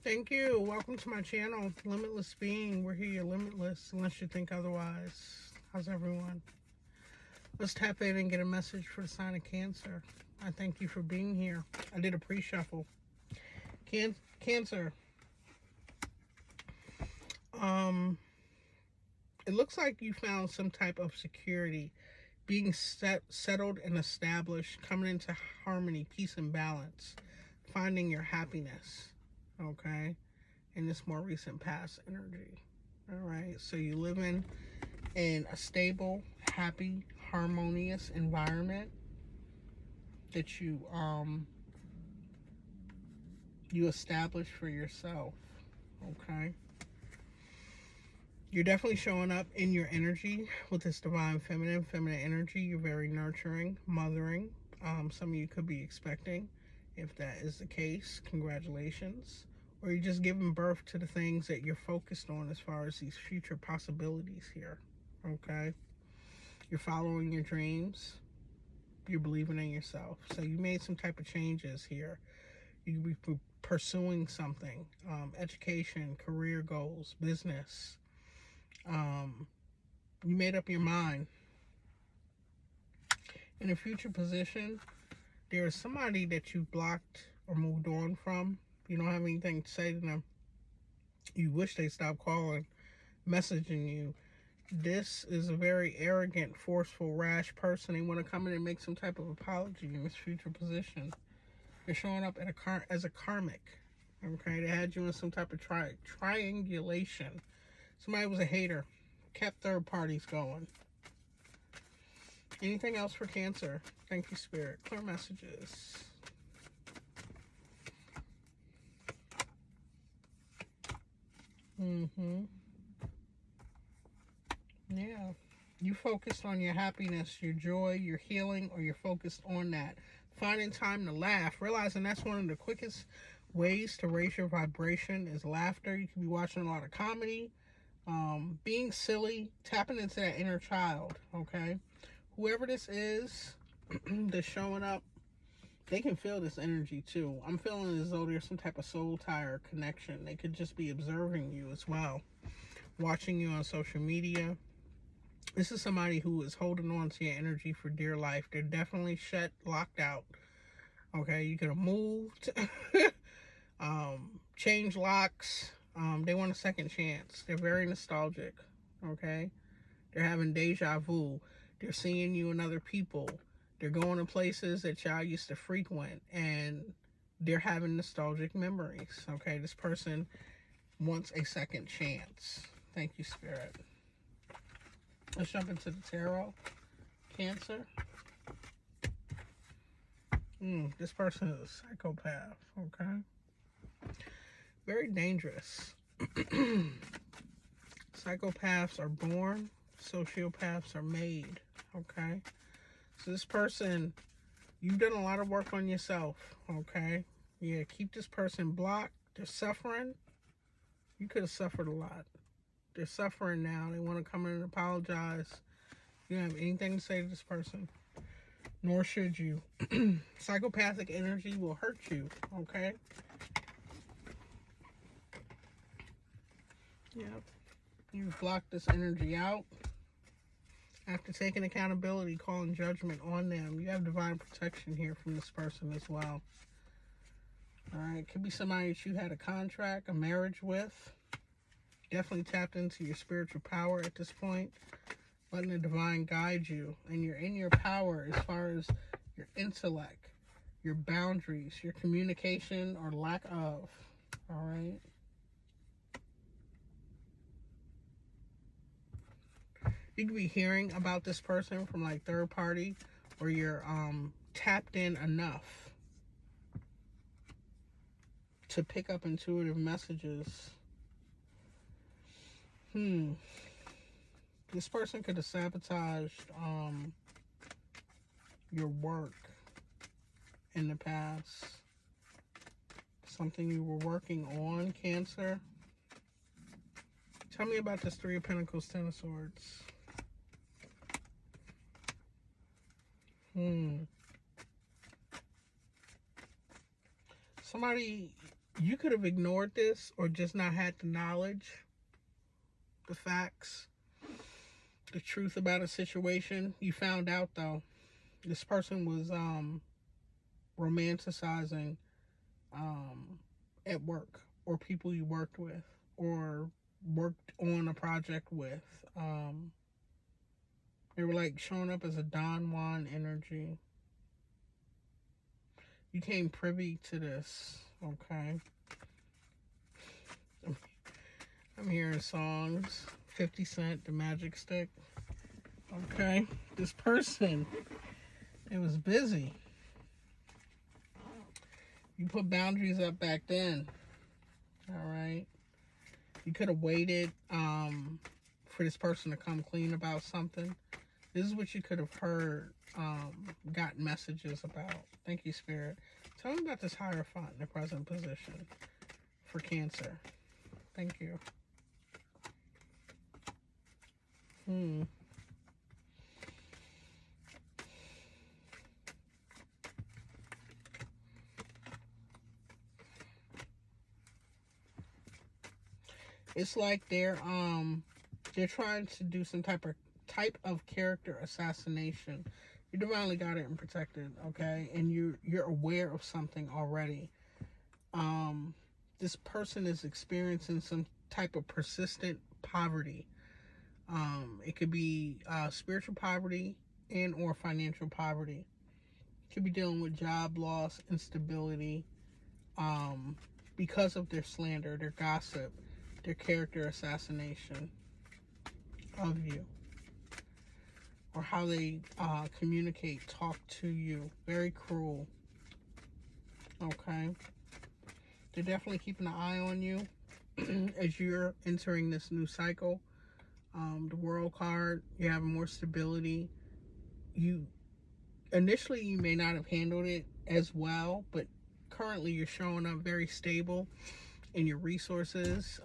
Thank you. Welcome to my channel, Limitless Being. We're here, you're limitless, unless you think otherwise. How's everyone? Let's tap in and get a message for the sign of Cancer. I thank you for being here. I did a pre-shuffle. Cancer. It looks like you found some type of security, being settled and established, coming into harmony, peace, and balance, finding your happiness, okay, in this more recent past energy. All right, so you live in a stable, happy, harmonious environment that you establish for yourself, okay? You're definitely showing up in your energy with this divine feminine energy. You're very nurturing, mothering. Some of you could be expecting. If that is the case, congratulations. Or you're just giving birth to the things that you're focused on as far as these future possibilities here, okay? You're following your dreams. You're believing in yourself. So you made some type of changes here. You could be pursuing something, education, career goals, business. You made up your mind. In a future position, there is somebody that you blocked or moved on from. You don't have anything to say to them. You wish they stopped calling, messaging you. This is a very arrogant, forceful, rash person. They want to come in and make some type of apology in this future position. They're showing up as a karmic. Okay, they had you in some type of triangulation. Somebody was a hater, kept third parties going. Anything else for Cancer? Thank you, Spirit. Clear messages. Yeah. You focused on your happiness, your joy, your healing, or you're focused on that. Finding time to laugh. Realizing that's one of the quickest ways to raise your vibration is laughter. You can be watching a lot of comedy. Being silly. Tapping into that inner child. Okay? Whoever this is that's showing up, they can feel this energy too. I'm feeling as though there's some type of soul tie or connection. They could just be observing you as well. Watching you on social media. This is somebody who is holding on to your energy for dear life. They're definitely locked out. Okay, you could have moved, changed locks. They want a second chance. They're very nostalgic. Okay, they're having deja vu. They're seeing you and other people. They're going to places that y'all used to frequent, and they're having nostalgic memories. Okay, this person wants a second chance. Thank you, Spirit. Let's jump into the tarot. Cancer. This person is a psychopath, okay? Very dangerous. Psychopaths are born, sociopaths are made, okay? So this person, you've done a lot of work on yourself, okay? Yeah, keep this person blocked. They're suffering. You could have suffered a lot. They're suffering now. They want to come in and apologize. You don't have anything to say to this person. Nor should you. Psychopathic energy will hurt you, okay? Yep. You've blocked this energy out. After taking accountability, calling judgment on them, you have divine protection here from this person as well. Alright, could be somebody that you had a contract, a marriage with. Definitely tapped into your spiritual power at this point. Letting the divine guide you. And you're in your power as far as your intellect, your boundaries, your communication or lack of. Alright? You could be hearing about this person from like third party, or you're tapped in enough to pick up intuitive messages. This person could have sabotaged your work in the past. Something you were working on, Cancer. Tell me about this Three of Pentacles, Ten of Swords. Somebody, You could have ignored this or just not had the knowledge, the facts, the truth about a situation. You found out though, this person was romanticizing at work, or people you worked with, or worked on a project with. They were like showing up as a Don Juan energy. You came privy to this, okay? I'm hearing songs. 50 Cent, The Magic Stick. Okay? This person, it was busy. You put boundaries up back then. Alright? You could have waited for this person to come clean about something. This is what you could have heard, gotten messages about. Thank you, Spirit. Tell me about this Hierophant in the present position for Cancer. Thank you. It's like they're trying to do some type of character assassination. You divinely got it and protected, okay? And you're aware of something already. This person is experiencing some type of persistent poverty. It could be spiritual poverty and or financial poverty. Could be dealing with job loss, instability, because of their slander, their gossip, their character assassination of you, or how they communicate, talk to you. Very cruel. Okay? They're definitely keeping an eye on you as you're entering this new cycle. The World card, you have more stability. You initially, you may not have handled it as well, but currently you're showing up very stable in your resources,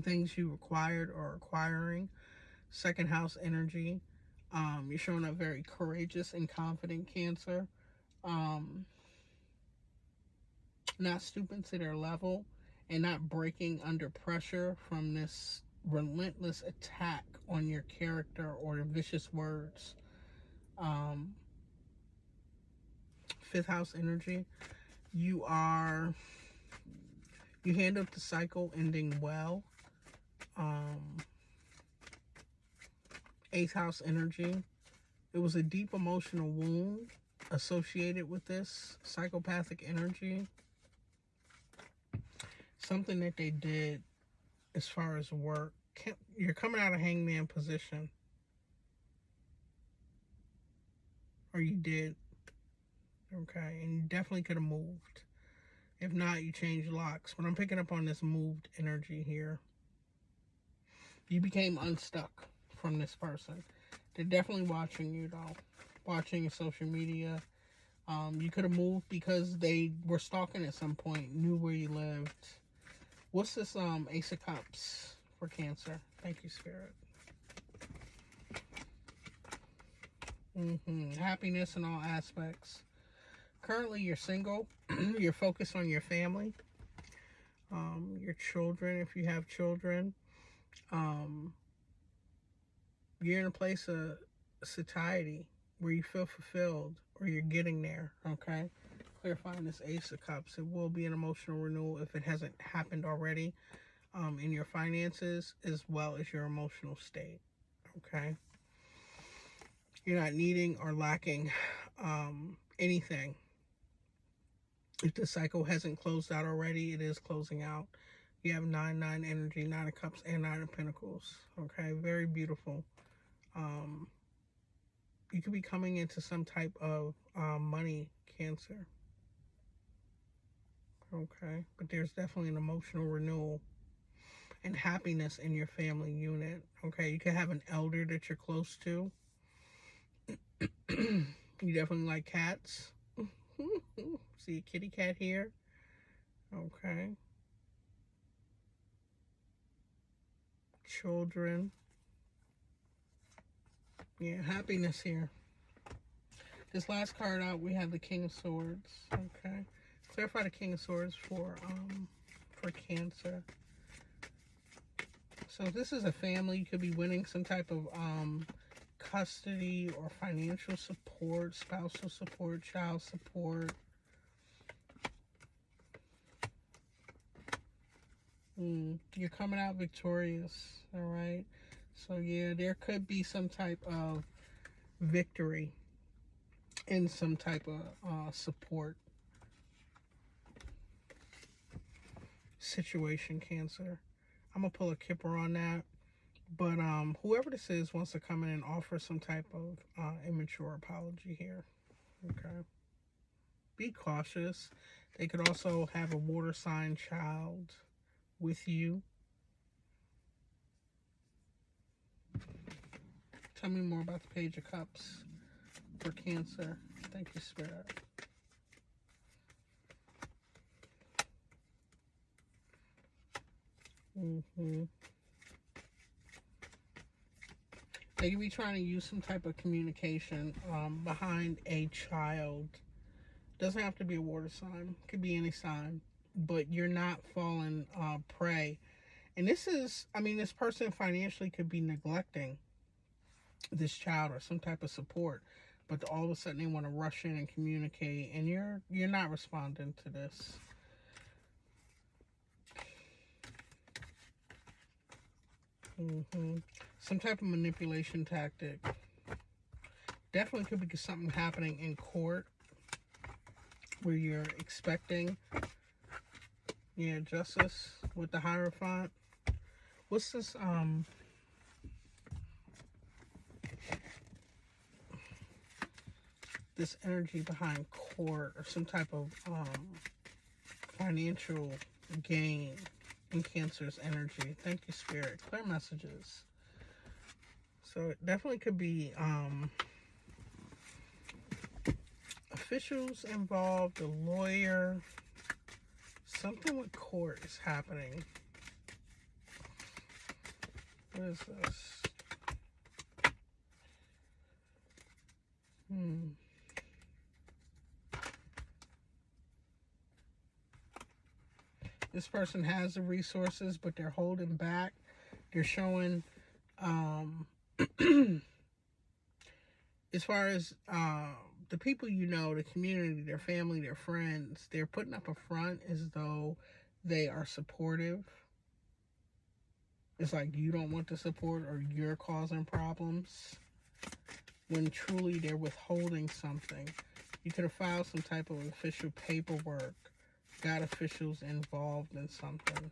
things you required or acquiring. Second house energy. You're showing up very courageous and confident, Cancer. Not stooping to their level and not breaking under pressure from this relentless attack on your character or the vicious words. Fifth house energy. You handled the cycle ending well. Eighth house energy. It was a deep emotional wound associated with this psychopathic energy. Something that they did as far as work. You're coming out of hangman position. Or you did. Okay. And you definitely could have moved. If not, you changed locks. But I'm picking up on this moved energy here. You became unstuck from this person. They're definitely watching you, though. Watching your social media. You could have moved because they were stalking at some point. Knew where you lived. What's this Ace of Cups for Cancer? Thank you, Spirit. Happiness in all aspects. Currently, you're single. You're focused on your family. Your children, if you have children. You're in a place of satiety where you feel fulfilled, or you're getting there, okay? Clarifying this Ace of Cups. It will be an emotional renewal if it hasn't happened already, in your finances as well as your emotional state, okay? You're not needing or lacking anything. If the cycle hasn't closed out already, it is closing out. You have 9-9 energy, 9 of Cups, and 9 of Pentacles, okay? Very beautiful. You could be coming into some type of money, Cancer. Okay, but there's definitely an emotional renewal and happiness in your family unit. Okay, you could have an elder that you're close to. You definitely like cats. See a kitty cat here. Okay. Children. Yeah, happiness here. This last card out, we have the King of Swords. Okay. Clarify the King of Swords for Cancer. So if this is a family, you could be winning some type of custody or financial support, spousal support, child support. You're coming out victorious, all right? So yeah, there could be some type of victory in some type of support situation, Cancer. I'm going to pull a Kipper on that. But whoever this is wants to come in and offer some type of immature apology here. Okay. Be cautious. They could also have a water sign child with you. Tell me more about the Page of Cups for Cancer. Thank you, Spirit. They could be trying to use some type of communication behind a child. Doesn't have to be a water sign. Could be any sign. But you're not falling prey. And this is, I mean, this person financially could be neglecting this child or some type of support. But all of a sudden they want to rush in and communicate. And you're not responding to this. Some type of manipulation tactic. Definitely could be something happening in court where you're expecting, justice with the Hierophant. What's this, this energy behind court or some type of financial gain in Cancer's energy? Thank you, Spirit. Clear messages. So it definitely could be officials involved, a lawyer. Something with court is happening. What is this? This person has the resources, but they're holding back. They're showing, as far as the people you know, the community, their family, their friends, they're putting up a front as though they are supportive. It's like you don't want the support or you're causing problems, when truly they're withholding something. You could have filed some type of official paperwork, got officials involved in something.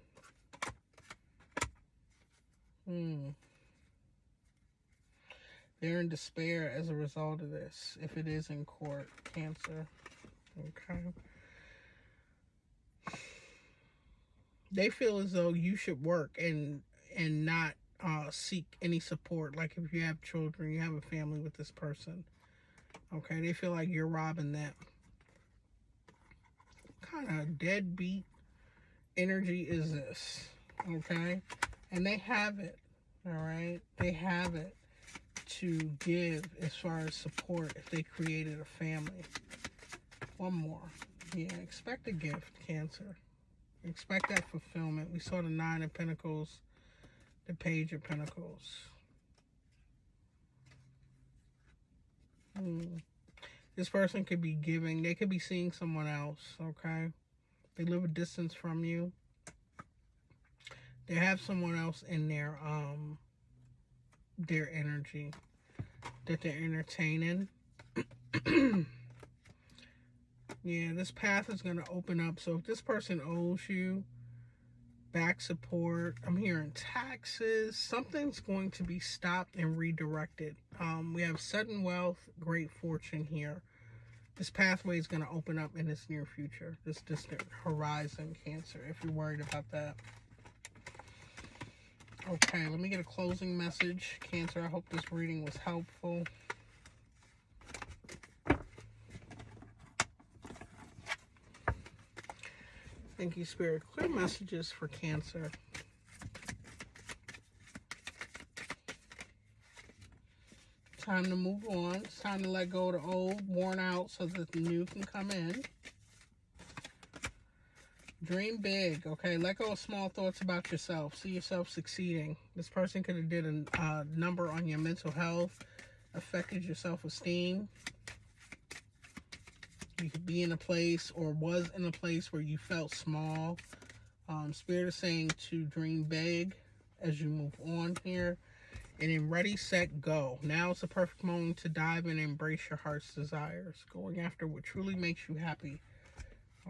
They're in despair as a result of this, if it is in court, Cancer. Okay. They feel as though you should work and not seek any support. Like if you have children, you have a family with this person. Okay, they feel like you're robbing them. What kind of deadbeat energy is this? Okay, and they have it. All right, they have it to give as far as support if they created a family. One more. Yeah, expect a gift, Cancer. Expect that fulfillment. We saw the Nine of Pentacles, the Page of Pentacles. This person could be giving. They could be seeing someone else, okay? They live a distance from you. They have someone else in their energy that they're entertaining. Yeah, this path is going to open up. So if this person owes you back support, I'm hearing taxes, something's going to be stopped and redirected. We have sudden wealth, great fortune here. This pathway is going to open up in this near future, this distant horizon, Cancer, if you're worried about that. Okay, let me get a closing message, Cancer. I hope this reading was helpful. Thank you, Spirit. Clear messages for Cancer. Time to move on. It's time to let go of the old, worn out, so that the new can come in. Dream big, okay? Let go of small thoughts about yourself. See yourself succeeding. This person could have did a number on your mental health, affected your self-esteem. You could be in a place or was in a place where you felt small. Spirit is saying to dream big as you move on here. And then ready, set, go. Now is the perfect moment to dive in and embrace your heart's desires. Going after what truly makes you happy.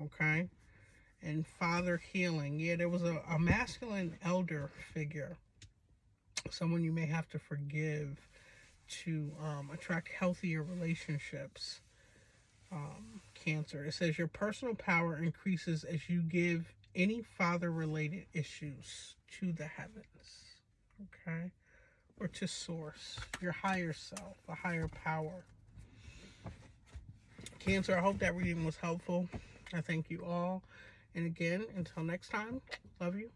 Okay? And father healing. Yeah, there was a masculine elder figure. Someone you may have to forgive to attract healthier relationships. Cancer. It says your personal power increases as you give any father-related issues to the heavens. Okay? Or to source, your higher self, a higher power. Cancer, I hope that reading was helpful. I thank you all. And again, until next time, love you.